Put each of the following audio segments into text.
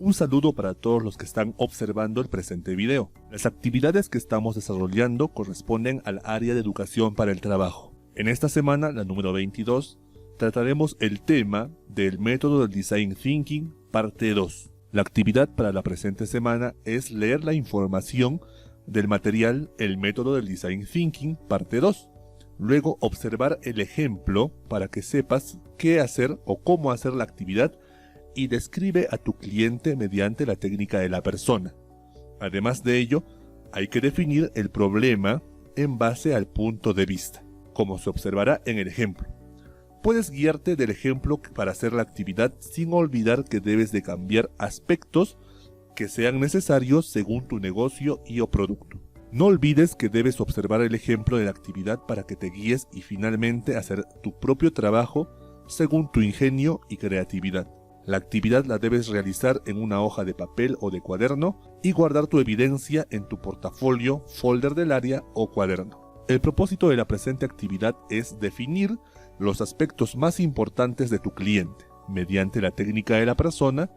Un saludo para todos los que están observando el presente video. Las actividades que estamos desarrollando corresponden al área de educación para el trabajo. En esta semana, la número 22, trataremos el tema del método del Design Thinking, parte 2. La actividad para la presente semana es leer la información del material El método del Design Thinking, parte 2. Luego observar el ejemplo para que sepas qué hacer o cómo hacer la actividad y describe a tu cliente mediante la técnica de la persona. Además de ello, hay que definir el problema en base al punto de vista, como se observará en el ejemplo. Puedes guiarte del ejemplo para hacer la actividad sin olvidar que debes de cambiar aspectos que sean necesarios según tu negocio y o producto. No olvides que debes observar el ejemplo de la actividad para que te guíes y finalmente hacer tu propio trabajo según tu ingenio y creatividad. La actividad la debes realizar en una hoja de papel o de cuaderno y guardar tu evidencia en tu portafolio, folder del área o cuaderno. El propósito de la presente actividad es definir los aspectos más importantes de tu cliente, mediante la técnica de la persona,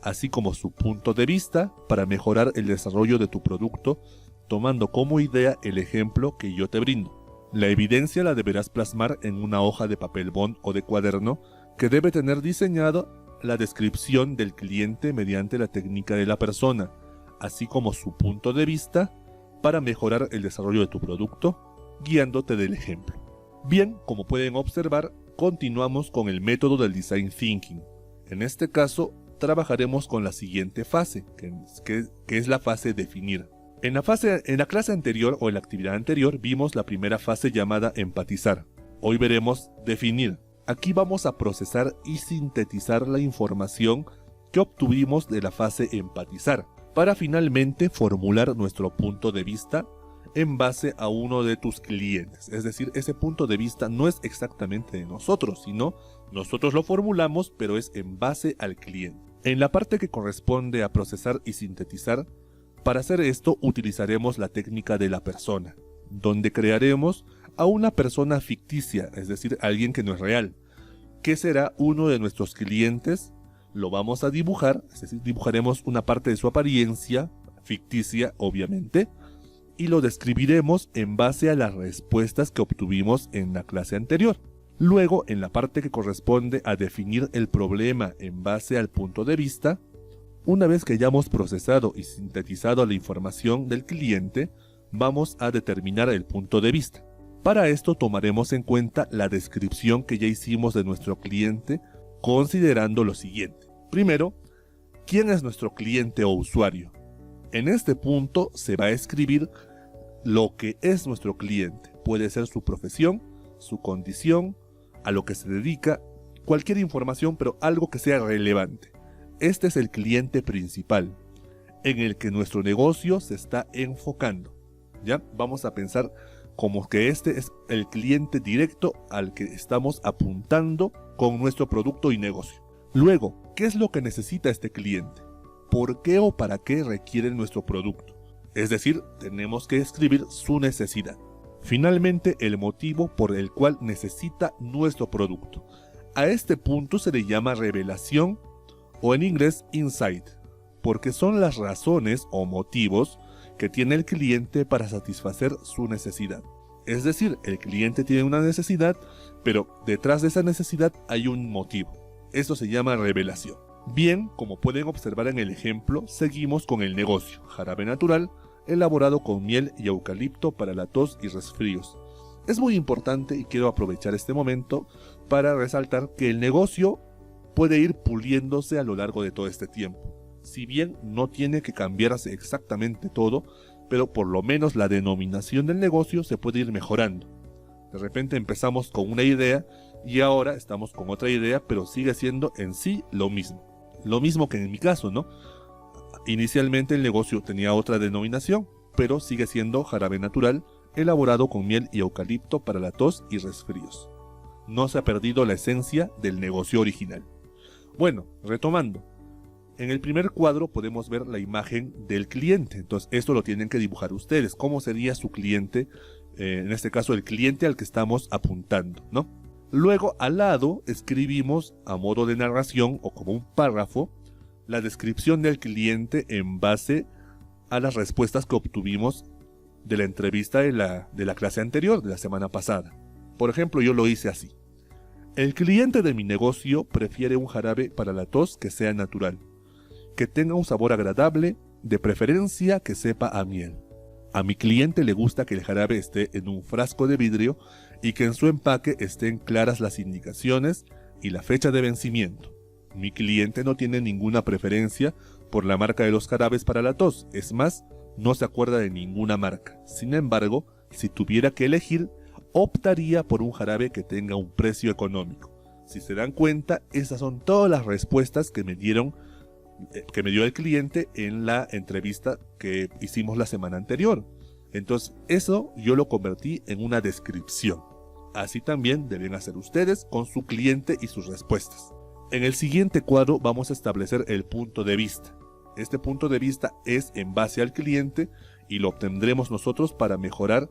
así como su punto de vista para mejorar el desarrollo de tu producto, tomando como idea el ejemplo que yo te brindo. La evidencia la deberás plasmar en una hoja de papel bond o de cuaderno que debe tener diseñado la descripción del cliente mediante la técnica de la persona, así como su punto de vista para mejorar el desarrollo de tu producto, guiándote del ejemplo. Bien, como pueden observar, continuamos con el método del Design Thinking. En este caso, trabajaremos con la siguiente fase, que es la fase definir. En la clase anterior o en la actividad anterior vimos la primera fase llamada empatizar. Hoy veremos definir. Aquí vamos a procesar y sintetizar la información que obtuvimos de la fase empatizar, para finalmente formular nuestro punto de vista en base a uno de tus clientes. Es decir, ese punto de vista no es exactamente de nosotros, sino nosotros lo formulamos, pero es en base al cliente. En la parte que corresponde a procesar y sintetizar, para hacer esto utilizaremos la técnica de la persona, donde crearemos a una persona ficticia, es decir, alguien que no es real, que será uno de nuestros clientes. Lo vamos a dibujar, es decir, dibujaremos una parte de su apariencia, ficticia obviamente, y lo describiremos en base a las respuestas que obtuvimos en la clase anterior. Luego, en la parte que corresponde a definir el problema en base al punto de vista, una vez que hayamos procesado y sintetizado la información del cliente, vamos a determinar el punto de vista. Para esto tomaremos en cuenta la descripción que ya hicimos de nuestro cliente, considerando lo siguiente. Primero, ¿quién es nuestro cliente o usuario? En este punto se va a escribir lo que es nuestro cliente. Puede ser su profesión, su condición, a lo que se dedica, cualquier información, pero algo que sea relevante. Este es el cliente principal, en el que nuestro negocio se está enfocando. ¿Ya? Vamos a pensar como que este es el cliente directo al que estamos apuntando con nuestro producto y negocio. Luego, ¿qué es lo que necesita este cliente? ¿Por qué o para qué requiere nuestro producto? Es decir, tenemos que escribir su necesidad. Finalmente, el motivo por el cual necesita nuestro producto. A este punto se le llama revelación o en inglés insight, porque son las razones o motivos que tiene el cliente para satisfacer su necesidad. Es decir, el cliente tiene una necesidad, pero detrás de esa necesidad hay un motivo. Eso se llama revelación. Bien, como pueden observar en el ejemplo, seguimos con el negocio, jarabe natural, elaborado con miel y eucalipto para la tos y resfríos. Es muy importante y quiero aprovechar este momento para resaltar que el negocio puede ir puliéndose a lo largo de todo este tiempo. Si bien no tiene que cambiarse exactamente todo, pero por lo menos la denominación del negocio se puede ir mejorando. De repente empezamos con una idea y ahora estamos con otra idea, pero sigue siendo en sí lo mismo. Lo mismo que en mi caso, ¿no? Inicialmente el negocio tenía otra denominación, pero sigue siendo jarabe natural, elaborado con miel y eucalipto para la tos y resfríos. No se ha perdido la esencia del negocio original. Bueno, retomando. En el primer cuadro podemos ver la imagen del cliente. Entonces esto lo tienen que dibujar ustedes. ¿Cómo sería su cliente? En este caso el cliente al que estamos apuntando, ¿no? Luego al lado escribimos a modo de narración o como un párrafo la descripción del cliente en base a las respuestas que obtuvimos de la entrevista de la clase anterior, de la semana pasada. Por ejemplo, yo lo hice así. El cliente de mi negocio prefiere un jarabe para la tos que sea natural, que tenga un sabor agradable, de preferencia que sepa a miel. A mi cliente le gusta que el jarabe esté en un frasco de vidrio y que en su empaque estén claras las indicaciones y la fecha de vencimiento. Mi cliente no tiene ninguna preferencia por la marca de los jarabes para la tos, es más, no se acuerda de ninguna marca. Sin embargo, si tuviera que elegir, optaría por un jarabe que tenga un precio económico. Si se dan cuenta, esas son todas las respuestas que me dio el cliente en la entrevista que hicimos la semana anterior. Entonces, eso yo lo convertí en una descripción. Así también deben hacer ustedes con su cliente y sus respuestas. En el siguiente cuadro vamos a establecer el punto de vista. Este punto de vista es en base al cliente y lo obtendremos nosotros para mejorar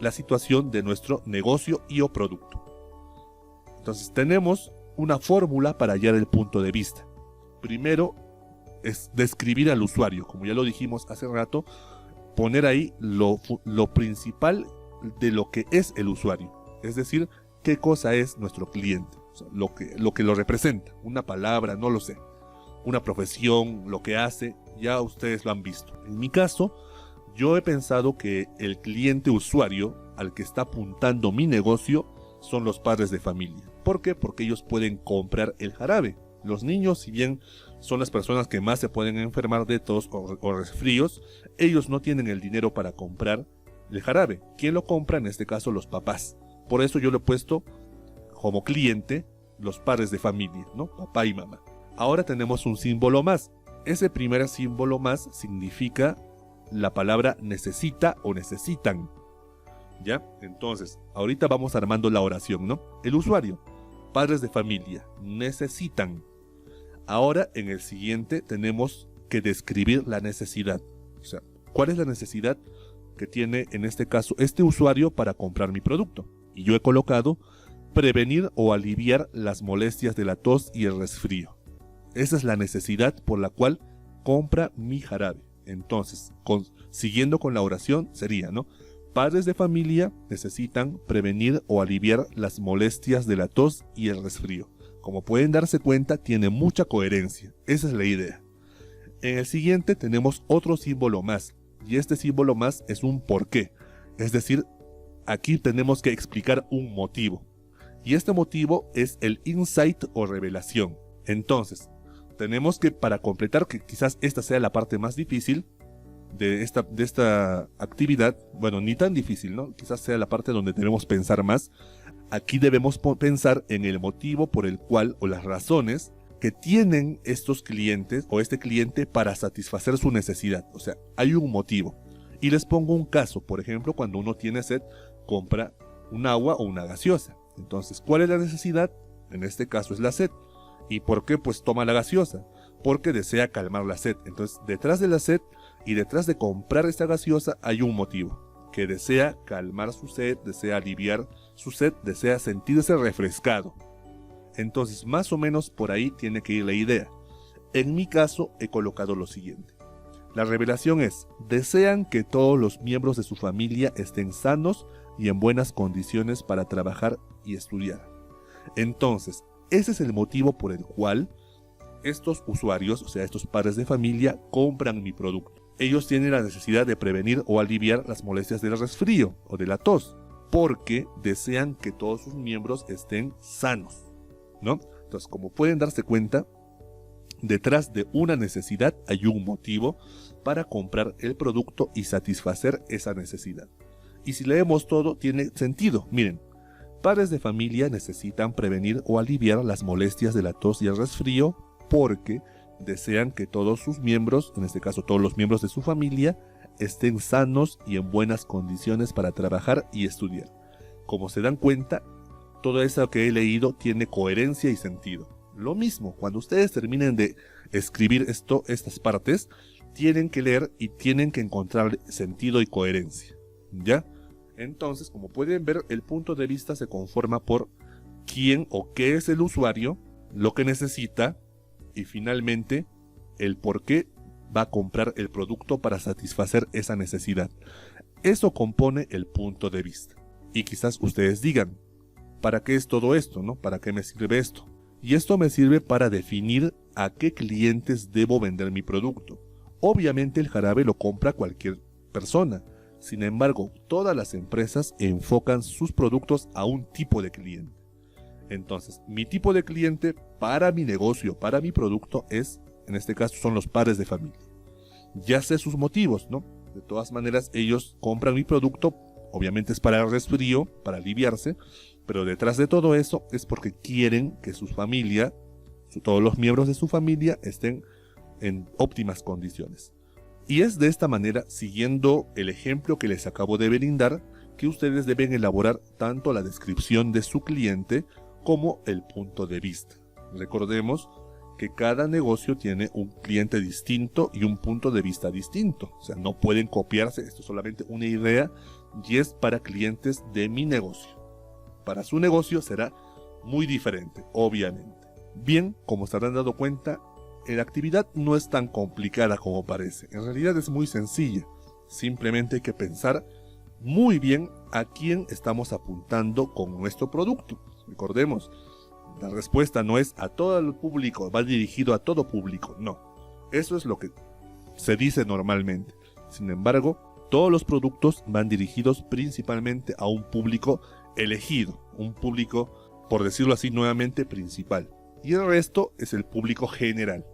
la situación de nuestro negocio y o producto. Entonces tenemos una fórmula para hallar el punto de vista. Primero es describir al usuario, como ya lo dijimos hace rato, poner ahí lo principal de lo que es el usuario, es decir, qué cosa es nuestro cliente, o sea, lo que lo representa, una palabra, no lo sé, una profesión, lo que hace, ya ustedes lo han visto. En mi caso, yo he pensado que el cliente usuario al que está apuntando mi negocio son los padres de familia. ¿Por qué? Porque ellos pueden comprar el jarabe. Los niños, si bien son las personas que más se pueden enfermar de tos o resfríos, ellos no tienen el dinero para comprar el jarabe. ¿Quién lo compra? En este caso, los papás. Por eso yo lo he puesto como cliente los padres de familia, ¿no? Papá y mamá. Ahora tenemos un símbolo más. Ese primer símbolo más significa la palabra necesita o necesitan. ¿Ya? Entonces, ahorita vamos armando la oración, ¿no? El usuario, padres de familia, necesitan. Ahora, en el siguiente, tenemos que describir la necesidad. O sea, ¿cuál es la necesidad que tiene, en este caso, este usuario para comprar mi producto? Y yo he colocado prevenir o aliviar las molestias de la tos y el resfrío. Esa es la necesidad por la cual compra mi jarabe. Entonces, siguiendo con la oración, sería, ¿no? Padres de familia necesitan prevenir o aliviar las molestias de la tos y el resfrío. Como pueden darse cuenta, tiene mucha coherencia. Esa es la idea. En el siguiente tenemos otro símbolo más, y este símbolo más es un porqué. Es decir, aquí tenemos que explicar un motivo. Y este motivo es el insight o revelación. Entonces, tenemos que, para completar, que quizás esta sea la parte más difícil de esta actividad, bueno, ni tan difícil, ¿no? Quizás sea la parte donde debemos pensar más. Aquí debemos pensar en el motivo por el cual, o las razones que tienen estos clientes o este cliente para satisfacer su necesidad. O sea, hay un motivo. Y les pongo un caso, por ejemplo, cuando uno tiene sed, compra un agua o una gaseosa. Entonces, ¿cuál es la necesidad? En este caso es la sed. ¿Y por qué? Pues toma la gaseosa. Porque desea calmar la sed. Entonces, detrás de la sed y detrás de comprar esta gaseosa hay un motivo. Que desea calmar su sed, desea aliviar su sed, desea sentirse refrescado. Entonces, más o menos por ahí tiene que ir la idea. En mi caso, he colocado lo siguiente. La revelación es: desean que todos los miembros de su familia estén sanos y en buenas condiciones para trabajar y estudiar. Entonces, ese es el motivo por el cual estos usuarios, o sea, estos padres de familia, compran mi producto. Ellos tienen la necesidad de prevenir o aliviar las molestias del resfrío o de la tos, porque desean que todos sus miembros estén sanos, ¿no? Entonces, como pueden darse cuenta, detrás de una necesidad hay un motivo para comprar el producto y satisfacer esa necesidad. Y si leemos todo, tiene sentido. Miren, padres de familia necesitan prevenir o aliviar las molestias de la tos y el resfrío porque desean que todos sus miembros, en este caso todos los miembros de su familia, estén sanos y en buenas condiciones para trabajar y estudiar. Como se dan cuenta, todo eso que he leído tiene coherencia y sentido. Lo mismo, cuando ustedes terminen de escribir estas partes, tienen que leer y tienen que encontrar sentido y coherencia. ¿Ya? Entonces, como pueden ver, el punto de vista se conforma por quién o qué es el usuario, lo que necesita y finalmente el por qué va a comprar el producto para satisfacer esa necesidad. Eso compone el punto de vista. Y quizás ustedes digan, ¿para qué es todo esto, no? ¿Para qué me sirve esto? Y esto me sirve para definir a qué clientes debo vender mi producto. Obviamente el jarabe lo compra cualquier persona. Sin embargo, todas las empresas enfocan sus productos a un tipo de cliente. Entonces, mi tipo de cliente para mi negocio, para mi producto es, en este caso, son los padres de familia. Ya sé sus motivos, ¿no? De todas maneras, ellos compran mi producto, obviamente es para el resfrío, para aliviarse, pero detrás de todo eso es porque quieren que su familia, todos los miembros de su familia estén en óptimas condiciones. Y es de esta manera, siguiendo el ejemplo que les acabo de brindar, que ustedes deben elaborar tanto la descripción de su cliente como el punto de vista. Recordemos que cada negocio tiene un cliente distinto y un punto de vista distinto. O sea, no pueden copiarse, esto es solamente una idea y es para clientes de mi negocio. Para su negocio será muy diferente, obviamente. Bien, como se habrán dado cuenta, la actividad no es tan complicada como parece. En realidad es muy sencilla. Simplemente hay que pensar muy bien a quién estamos apuntando con nuestro producto. Recordemos, la respuesta no es a todo el público, va dirigido a todo público, no. Eso es lo que se dice normalmente. Sin embargo, todos los productos van dirigidos principalmente a un público elegido, un público, por decirlo así nuevamente, principal. Y el resto es el público general.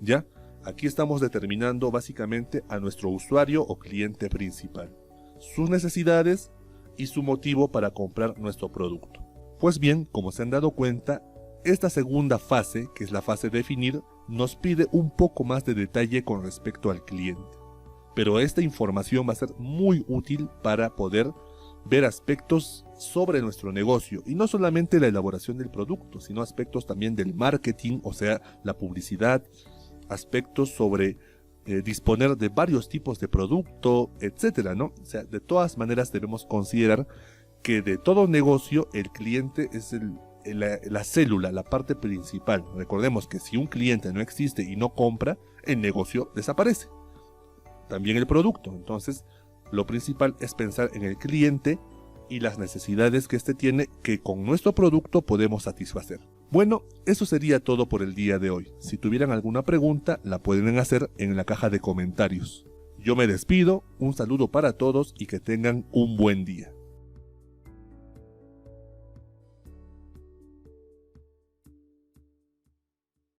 ¿Ya? Aquí estamos determinando básicamente a nuestro usuario o cliente principal, sus necesidades y su motivo para comprar nuestro producto. Pues bien, como se han dado cuenta, esta segunda fase, que es la fase de definir, nos pide un poco más de detalle con respecto al cliente. Pero esta información va a ser muy útil para poder ver aspectos sobre nuestro negocio, y no solamente la elaboración del producto, sino aspectos también del marketing, o sea, la publicidad, aspectos sobre disponer de varios tipos de producto, etcétera, ¿no? O sea, de todas maneras debemos considerar que de todo negocio el cliente es la célula, la parte principal. Recordemos que si un cliente no existe y no compra, el negocio desaparece. También el producto. Entonces, lo principal es pensar en el cliente y las necesidades que éste tiene, que con nuestro producto podemos satisfacer. Bueno, eso sería todo por el día de hoy. Si tuvieran alguna pregunta, la pueden hacer en la caja de comentarios. Yo me despido, un saludo para todos y que tengan un buen día.